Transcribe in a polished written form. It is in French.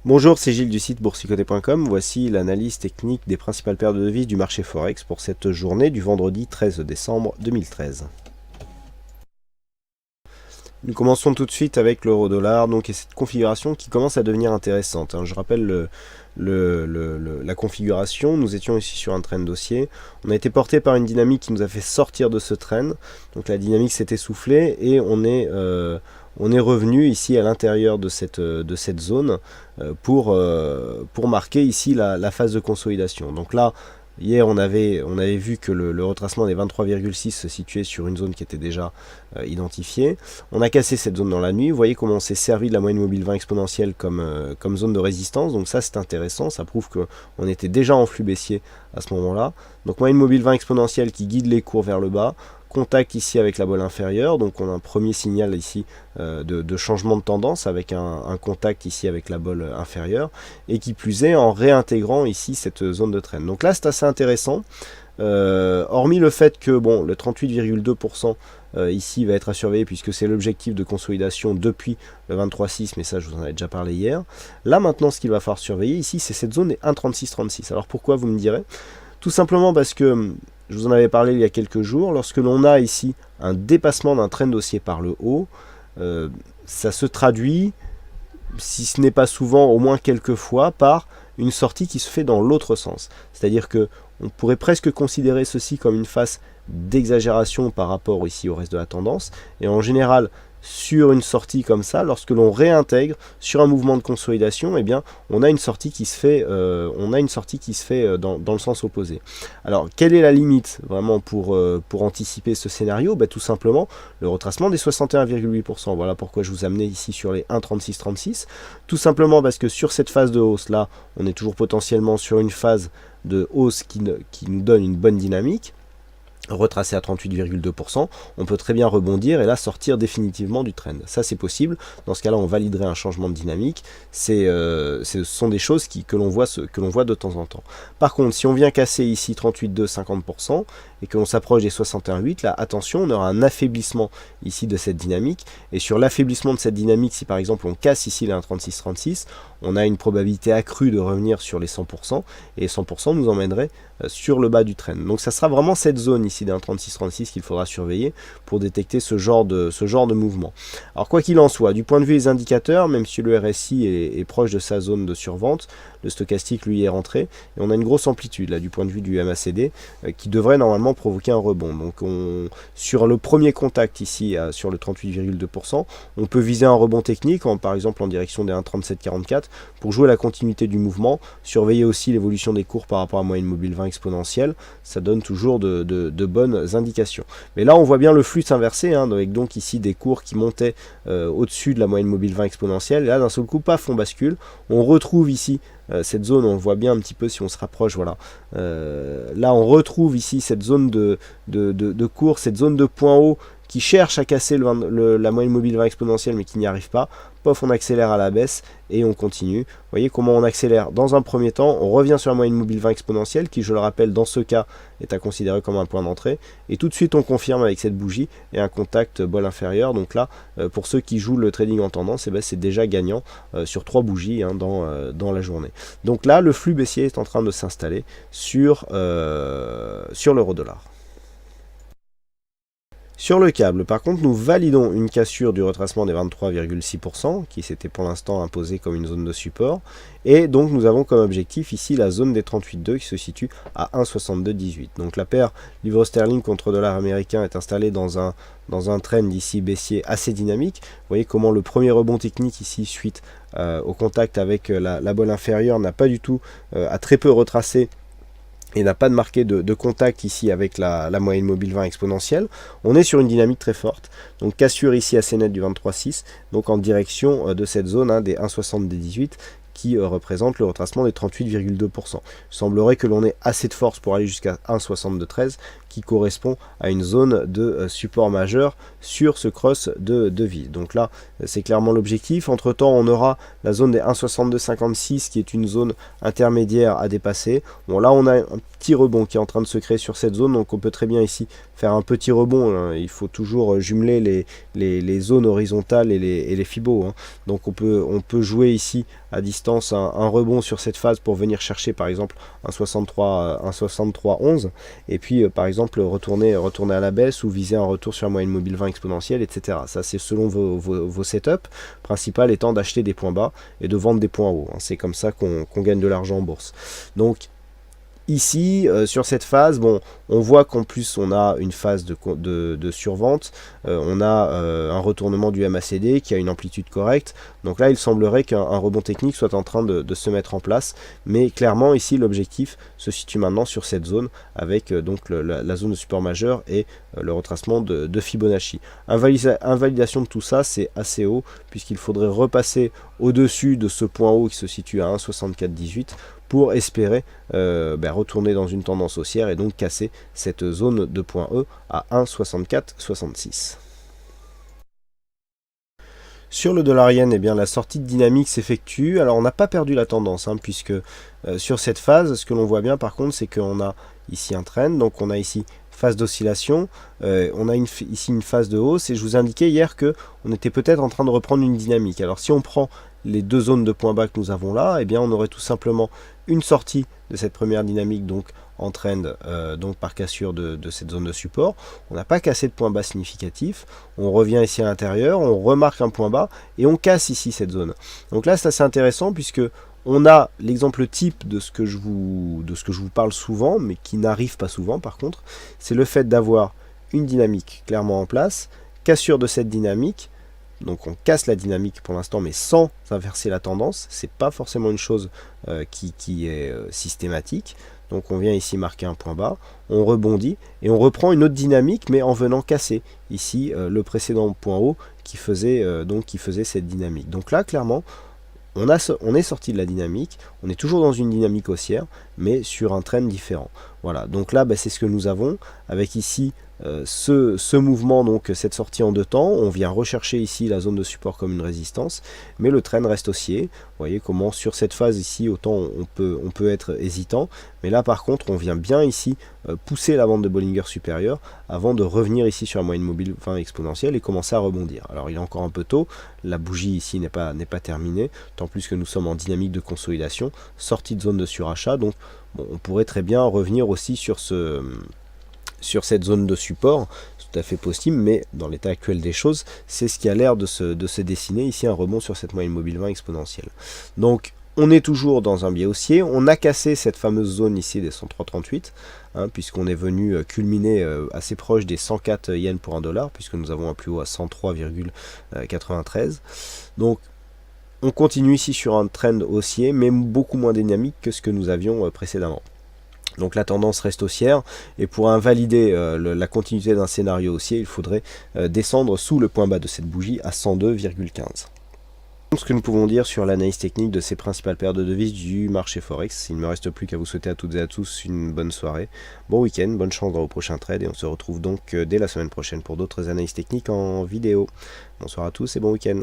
Bonjour, c'est Gilles du site boursicoté.com. Voici l'analyse technique des principales paires de devises du marché Forex pour cette journée du vendredi 13 décembre 2013. Nous commençons tout de suite avec l'euro-dollar, donc et cette configuration qui commence à devenir intéressante. Je rappelle la configuration. Nous étions ici sur un trend haussier. On a été porté par une dynamique qui nous a fait sortir de ce trend. Donc la dynamique s'est essoufflée et on est revenu ici à l'intérieur de cette zone pour marquer ici la phase de consolidation. Donc là, hier, on avait vu que le retracement des 23,6 se situait sur une zone qui était déjà identifiée. On a cassé cette zone dans la nuit. Vous voyez comment on s'est servi de la moyenne mobile 20 exponentielle comme zone de résistance. Donc ça, c'est intéressant. Ça prouve qu'on était déjà en flux baissier à ce moment-là. Donc moyenne mobile 20 exponentielle qui guide les cours vers le bas. Contact ici avec la bolle inférieure, donc on a un premier signal ici de changement de tendance avec un contact ici avec la bolle inférieure, et qui plus est en réintégrant ici cette zone de trend. Donc là c'est assez intéressant, hormis le fait que bon, le 38,2% ici va être à surveiller puisque c'est l'objectif de consolidation depuis le 23,6, mais ça je vous en avais déjà parlé hier. Là maintenant ce qu'il va falloir surveiller ici, c'est cette zone des 1,3636. Alors pourquoi, vous me direz? Tout simplement parce que je vous en avais parlé il y a quelques jours, lorsque l'on a ici un dépassement d'un trend haussier par le haut, ça se traduit, si ce n'est pas souvent, au moins quelques fois, par une sortie qui se fait dans l'autre sens. C'est-à-dire que on pourrait presque considérer ceci comme une phase d'exagération par rapport ici au reste de la tendance, et en général, sur une sortie comme ça, lorsque l'on réintègre sur un mouvement de consolidation, eh bien, on a une sortie qui se fait, dans le sens opposé. Alors, quelle est la limite vraiment pour anticiper ce scénario? Tout simplement le retracement des 61,8%. Voilà pourquoi je vous amenais ici sur les 1,3636. Tout simplement parce que sur cette phase de hausse là, on est toujours potentiellement sur une phase de hausse qui nous donne une bonne dynamique. Retracé à 38,2%, on peut très bien rebondir et là sortir définitivement du trend. Ça c'est possible, dans ce cas là on validerait un changement de dynamique, ce sont des choses que l'on voit de temps en temps. Par contre, si on vient casser ici 38,2, 50% et que l'on s'approche des 61,8, là attention, on aura un affaiblissement ici de cette dynamique, et sur l'affaiblissement de cette dynamique, si par exemple on casse ici les 1,3636, on a une probabilité accrue de revenir sur les 100%, et 100% nous emmènerait sur le bas du trend. Donc ça sera vraiment cette zone ici des 1,3636 qu'il faudra surveiller pour détecter ce genre de mouvement. Alors quoi qu'il en soit, du point de vue des indicateurs, même si le RSI est proche de sa zone de survente, le stochastique lui est rentré, et on a une grosse amplitude là du point de vue du MACD qui devrait normalement provoquer un rebond. Donc sur le premier contact ici sur le 38,2%, on peut viser un rebond technique par exemple en direction des 1,3744 pour jouer la continuité du mouvement, surveiller aussi l'évolution des cours par rapport à moyenne mobile 20 exponentielle, ça donne toujours de bonnes indications. Mais là on voit bien le flux s'inverser, avec donc ici des cours qui montaient au-dessus de la moyenne mobile 20 exponentielle, et là d'un seul coup, paf, on bascule, on retrouve ici cette zone, on le voit bien un petit peu si on se rapproche, voilà. Là on retrouve ici cette zone de cours, cette zone de point haut qui cherche à casser la moyenne mobile 20 exponentielle mais qui n'y arrive pas. Pof, on accélère à la baisse et on continue. Vous voyez comment on accélère dans un premier temps, on revient sur la moyenne mobile 20 exponentielle qui, je le rappelle, dans ce cas est à considérer comme un point d'entrée, et tout de suite on confirme avec cette bougie et un contact bolle inférieure. Donc là, pour ceux qui jouent le trading en tendance, c'est déjà gagnant sur 3 bougies dans la journée. Donc là, le flux baissier est en train de s'installer sur l'euro-dollar. Sur le câble, par contre, nous validons une cassure du retracement des 23,6%, qui s'était pour l'instant imposé comme une zone de support, et donc nous avons comme objectif ici la zone des 38,2 qui se situe à 1,6218. Donc la paire livre sterling contre dollar américain est installée dans un trend ici baissier assez dynamique. Vous voyez comment le premier rebond technique ici suite au contact avec la bolle inférieure n'a pas du tout, a très peu retracé, et n'a pas de marqué de contact ici avec la moyenne mobile 20 exponentielle. On est sur une dynamique très forte, donc cassure ici assez nette du 23,6, donc en direction de cette zone des 1,7018 qui représente le retracement des 38,2%. Il semblerait que l'on ait assez de force pour aller jusqu'à 1,6213 qui correspond à une zone de support majeur sur ce cross de devise. Donc là, c'est clairement l'objectif. Entre temps, on aura la zone des 1,6256 qui est une zone intermédiaire à dépasser. Bon, là, on a un petit rebond qui est en train de se créer sur cette zone, donc on peut très bien ici faire un petit rebond. Il faut toujours jumeler les zones horizontales et les fibos. Donc on peut jouer ici à distance résistance, un rebond sur cette phase pour venir chercher par exemple un 63,11 et puis par exemple retourner à la baisse ou viser un retour sur la moyenne mobile 20 exponentielle, etc. Ça c'est selon vos setups, principal étant d'acheter des points bas et de vendre des points hauts. C'est comme ça qu'on gagne de l'argent en bourse. Donc ici, sur cette phase, bon, on voit qu'en plus on a une phase de survente, on a un retournement du MACD qui a une amplitude correcte, donc là il semblerait qu'un rebond technique soit en train de se mettre en place, mais clairement ici l'objectif se situe maintenant sur cette zone, avec donc la zone de support majeur et le retracement de Fibonacci. Invalidation de tout ça, c'est assez haut, puisqu'il faudrait repasser au-dessus de ce point haut qui se situe à 1,6418, pour espérer retourner dans une tendance haussière et donc casser cette zone de point E à 1,6466. Sur le dollar yen, eh bien, la sortie de dynamique s'effectue. Alors on n'a pas perdu la tendance, puisque sur cette phase, ce que l'on voit bien par contre, c'est qu'on a ici un trend, donc on a ici phase d'oscillation, on a ici une phase de hausse, et je vous indiquais hier que on était peut-être en train de reprendre une dynamique. Alors si on prend les deux zones de points bas que nous avons là, eh bien on aurait tout simplement une sortie de cette première dynamique, donc en trend, donc par cassure de cette zone de support. On n'a pas cassé de point bas significatif, on revient ici à l'intérieur, on remarque un point bas et on casse ici cette zone. Donc là c'est assez intéressant, puisque on a l'exemple type de ce que je vous parle souvent, mais qui n'arrive pas souvent par contre, c'est le fait d'avoir une dynamique clairement en place, cassure de cette dynamique. Donc on casse la dynamique pour l'instant, mais sans inverser la tendance. C'est pas forcément une chose qui est systématique. Donc on vient ici marquer un point bas, on rebondit et on reprend une autre dynamique, mais en venant casser ici le précédent point haut qui faisait cette dynamique. Donc là clairement on est sorti de la dynamique, on est toujours dans une dynamique haussière, mais sur un trend différent. Voilà, donc là c'est ce que nous avons avec ici ce mouvement, donc cette sortie en deux temps. On vient rechercher ici la zone de support comme une résistance, mais le trend reste haussier. Vous voyez comment sur cette phase ici, autant on peut être hésitant, mais là par contre on vient bien ici pousser la bande de Bollinger supérieure avant de revenir ici sur la moyenne mobile 20 exponentielle et commencer à rebondir. Alors il est encore un peu tôt, la bougie ici n'est pas terminée, tant plus que nous sommes en dynamique de consolidation, sortie de zone de surachat, donc bon, on pourrait très bien revenir aussi sur cette zone de support, c'est tout à fait possible, mais dans l'état actuel des choses, c'est ce qui a l'air de se dessiner ici, un rebond sur cette moyenne mobile 20 exponentielle. Donc on est toujours dans un biais haussier, on a cassé cette fameuse zone ici des 103,38, puisqu'on est venu culminer assez proche des 104 yens pour $1, puisque nous avons un plus haut à 103,93. Donc on continue ici sur un trend haussier, mais beaucoup moins dynamique que ce que nous avions précédemment. Donc la tendance reste haussière, et pour invalider la continuité d'un scénario haussier, il faudrait descendre sous le point bas de cette bougie à 102,15. Ce que nous pouvons dire sur l'analyse technique de ces principales paires de devises du marché Forex. Il ne me reste plus qu'à vous souhaiter à toutes et à tous une bonne soirée, bon week-end, bonne chance dans vos prochains trades, et on se retrouve donc dès la semaine prochaine pour d'autres analyses techniques en vidéo. Bonsoir à tous et bon week-end.